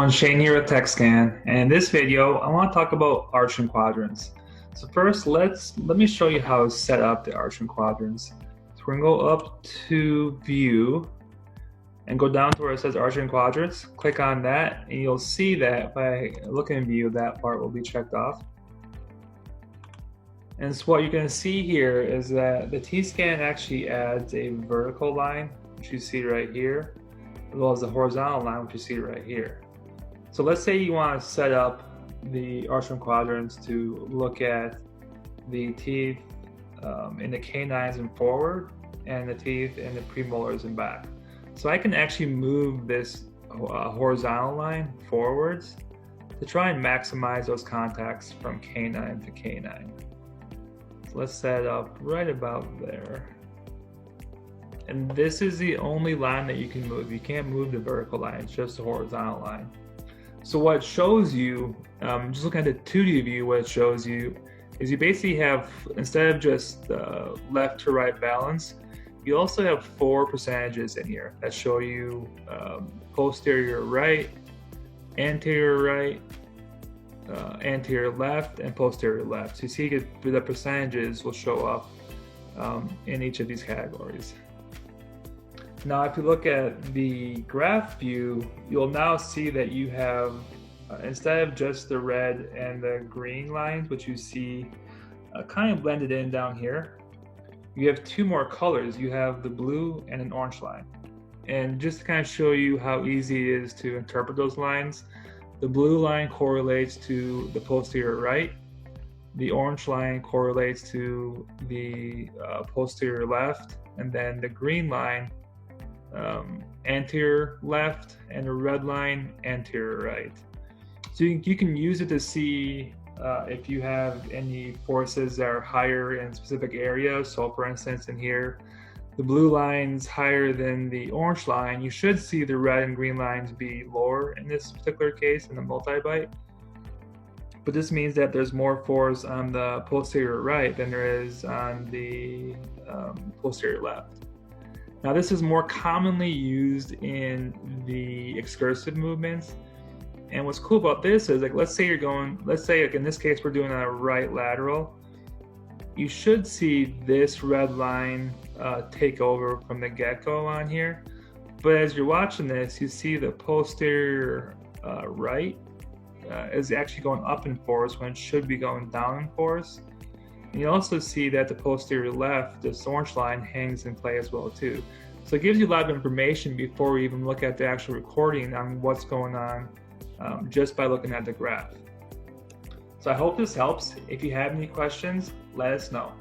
everyone, Shane here with TechScan, and in this video I want to talk about arcs and quadrants. So first let me show you how to set up the arcs and quadrants. So we're going to go up to View and go down to where it says arcs and quadrants. Click on that and you'll see that if I look in View, that part will be checked off. And so what you're going to see here is that the T-scan actually adds a vertical line, which you see right here, as well as the horizontal line, which you see right here. So let's say you want to set up the arcs and quadrants to look at the teeth in the canines and forward, and the teeth in the premolars and back. So I can actually move this horizontal line forwards to try and maximize those contacts from canine to canine. So let's set it up right about there. And this is the only line that you can move. You can't move the vertical line, it's just the horizontal line. So what it shows you, just looking at the 2D view, what it shows you is you basically have, instead of just left to right balance, you also have 4 percentages in here that show you posterior right, anterior left, and posterior left. So you see the percentages will show up in each of these categories. Now, if you look at the graph view, you'll now see that you have, instead of just the red and the green lines, which you see kind of blended in down here, you have 2 more colors. You have the blue and an orange line. And just to kind of show you how easy it is to interpret those lines, the blue line correlates to the posterior right, the orange line correlates to the posterior left, and then the green line anterior left, and the red line anterior right. So you can use it to see if you have any forces that are higher in specific areas. So for instance, in here, the blue line's higher than the orange line. You should see the red and green lines be lower in this particular case in the multi-bite. But this means that there's more force on the posterior right than there is on the posterior left. Now, this is more commonly used in the excursive movements. And what's cool about this is, like, let's say like in this case, we're doing a right lateral. You should see this red line take over from the get-go on here. But as you're watching this, you see the posterior right is actually going up in force when it should be going down in force. And you also see that the posterior left, this orange line, hangs in play as well too. So it gives you a lot of information before we even look at the actual recording on what's going on just by looking at the graph. So I hope this helps. If you have any questions, let us know.